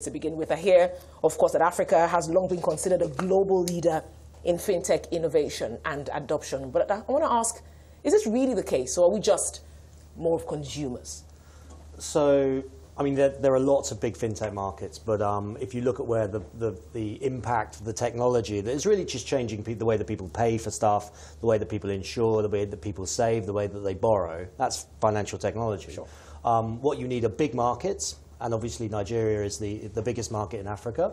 to begin with. I hear, of course, that Africa has long been considered a global leader in fintech innovation and adoption. But I want to ask, is this really the case, or are we just more of consumers? So, I mean, there are lots of big fintech markets, but if you look at where the impact of the technology, it's really just changing the way that people pay for stuff, the way that people insure, the way that people save, the way that they borrow. That's financial technology. Sure. What you need are big markets, and obviously Nigeria is the biggest market in Africa.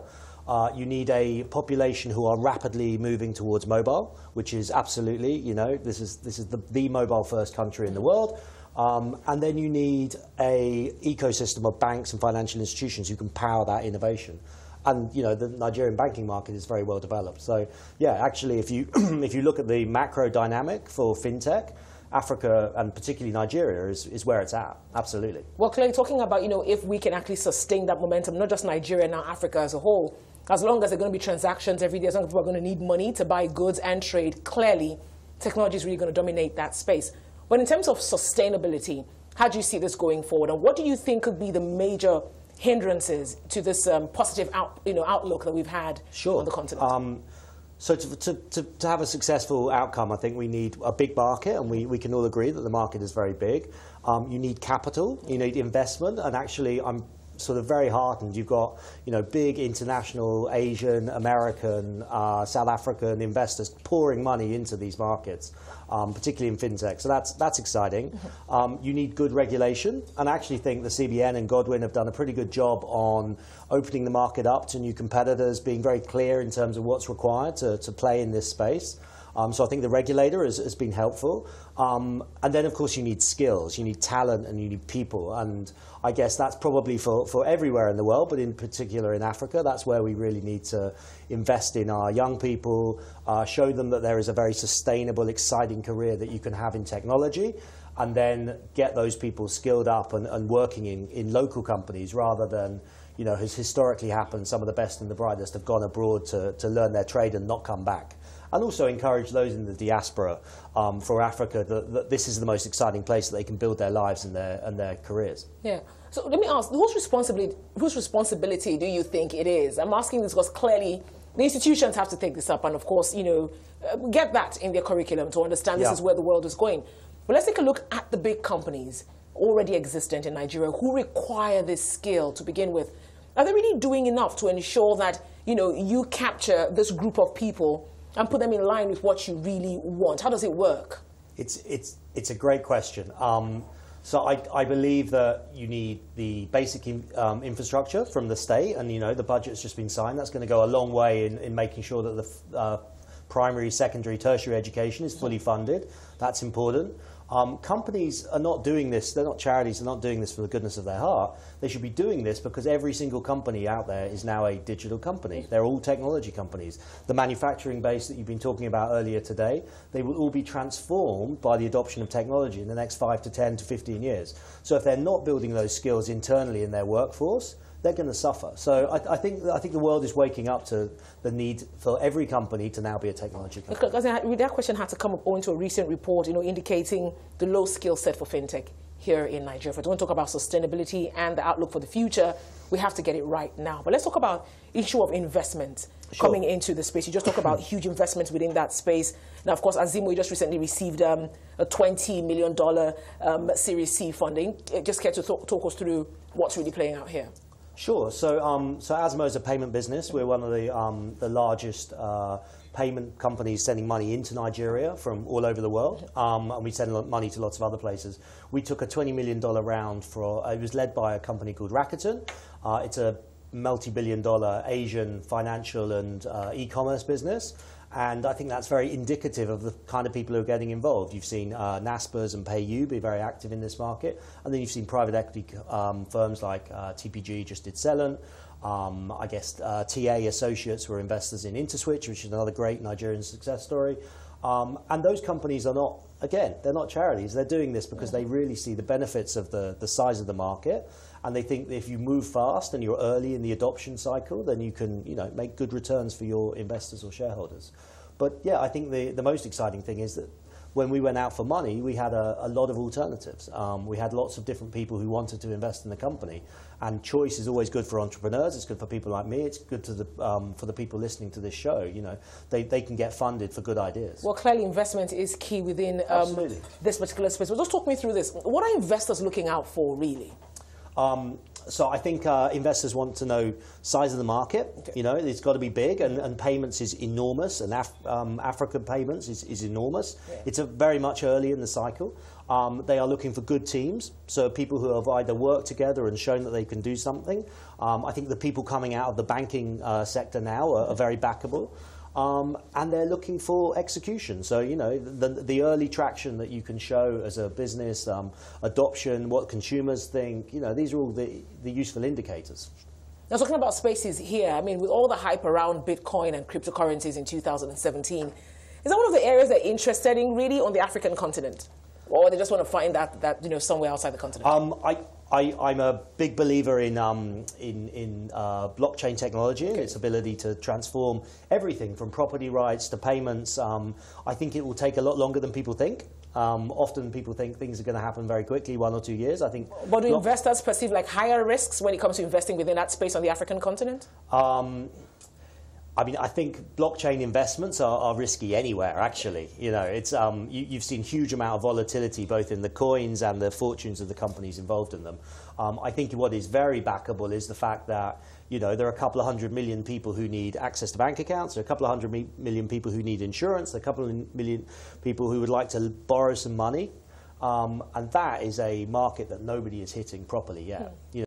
You need a population who are rapidly moving towards mobile, which is absolutely, you know, this is the mobile-first country in the world. And then you need an ecosystem of banks and financial institutions who can power that innovation. And you know, the Nigerian banking market is very well developed. So yeah, actually, if you if you look at the macro dynamic for fintech, Africa and particularly Nigeria is where it's at. Absolutely. Well, clearly talking about, you know, if we can actually sustain that momentum, not just Nigeria, now Africa as a whole, as long as there are going to be transactions every day, as long as people are going to need money to buy goods and trade, clearly technology is really going to dominate that space. But in terms of sustainability, how do you see this going forward? And what do you think could be the major hindrances to this positive outlook that we've had on the continent? So to have a successful outcome, I think we need a big market, and we can all agree that the market is very big. You need capital, you need investment, and actually I'm sort of very heartened. You've got, you know, big international, Asian, American, South African investors pouring money into these markets, particularly in fintech. So that's exciting. You need good regulation, and I actually think the CBN and Godwin have done a pretty good job on opening the market up to new competitors, being very clear in terms of what's required to play in this space. So I think the regulator has been helpful. And then, of course, you need skills, you need talent, and you need people. And I guess that's probably for everywhere in the world, but in particular in Africa, that's where we really need to invest in our young people, show them that there is a very sustainable, exciting career that you can have in technology, and then get those people skilled up and working in local companies rather than, you know, has historically happened, some of the best and the brightest have gone abroad to learn their trade and not come back. And also encourage those in the diaspora for Africa that this is the most exciting place that they can build their lives and their careers. Yeah. So let me ask, whose responsibility do you think it is? I'm asking this because clearly the institutions have to take this up and, of course, you know, get that in their curriculum to understand this is where the world is going. But let's take a look at the big companies already existent in Nigeria who require this skill to begin with. Are they really doing enough to ensure that, you know, you capture this group of people and put them in line with what you really want? How does it work? It's a great question. So I believe that you need the basic infrastructure from the state, and you know the budget's just been signed. That's going to go a long way in making sure that the primary, secondary, tertiary education is fully funded. That's important. Companies are not doing this, they're not charities, they're not doing this for the goodness of their heart. They should be doing this because every single company out there is now a digital company. They're all technology companies. The manufacturing base that you've been talking about earlier today, they will all be transformed by the adoption of technology in the next 5 to 10 to 15 years. So if they're not building those skills internally in their workforce, they're going to suffer. So I think the world is waking up to the need for every company to now be a technology company. Because that question had to come up owing to a recent report, you know, indicating the low skill set for fintech here in Nigeria. If we want to talk about sustainability and the outlook for the future, we have to get it right now. But let's talk about issue of investment coming into the space. You just talk about huge investments within that space. Now, of course, Azimo just recently received a $20 million Series C funding. Just care to talk us through what's really playing out here. Sure. So Azimo is a payment business. We're one of the largest payment companies sending money into Nigeria from all over the world, and we send money to lots of other places. We took a $20 million round it was led by a company called Rakuten. It's a multi-billion-dollar Asian financial and e-commerce business. And I think that's very indicative of the kind of people who are getting involved. You've seen Naspers and PayU be very active in this market. And then you've seen private equity firms like TPG just did Celent. I guess TA Associates were investors in Interswitch, which is another great Nigerian success story. And those companies are not, again, they're not charities. They're doing this because they really see the benefits of the size of the market. And they think that if you move fast and you're early in the adoption cycle, then you can, you know, make good returns for your investors or shareholders. But yeah, I think the most exciting thing is that when we went out for money, we had a lot of alternatives. We had lots of different people who wanted to invest in the company. And choice is always good for entrepreneurs. It's good for people like me. It's good to for the people listening to this show. You know, they can get funded for good ideas. Well, clearly investment is key within this particular space. But just talk me through this. What are investors looking out for, really? So I think investors want to know size of the market. Okay. You know, it's got to be big, and payments is enormous, and African payments is enormous. Yeah. It's very much early in the cycle. They are looking for good teams, so people who have either worked together and shown that they can do something. I think the people coming out of the banking sector now are very backable. And they're looking for execution. So, you know, the early traction that you can show as a business, adoption, what consumers think, you know, these are all the useful indicators. Now, talking about spaces here, I mean, with all the hype around Bitcoin and cryptocurrencies in 2017, is that one of the areas they're interested in really on the African continent? Or they just want to find that you know, somewhere outside the continent? I'm a big believer in blockchain technology and its ability to transform everything from property rights to payments. I think it will take a lot longer than people think. Often people think things are going to happen very quickly, 1 or 2 years. I think. But do investors perceive like higher risks when it comes to investing within that space on the African continent? I mean, I think blockchain investments are risky anywhere, actually. You know, it's, you've seen huge amount of volatility both in the coins and the fortunes of the companies involved in them. I think what is very backable is the fact that, you know, there are a couple of 100 million people who need access to bank accounts, there are a couple of 100 million people who need insurance, there are a couple of million people who would like to borrow some money. And that is a market that nobody is hitting properly yet. You know,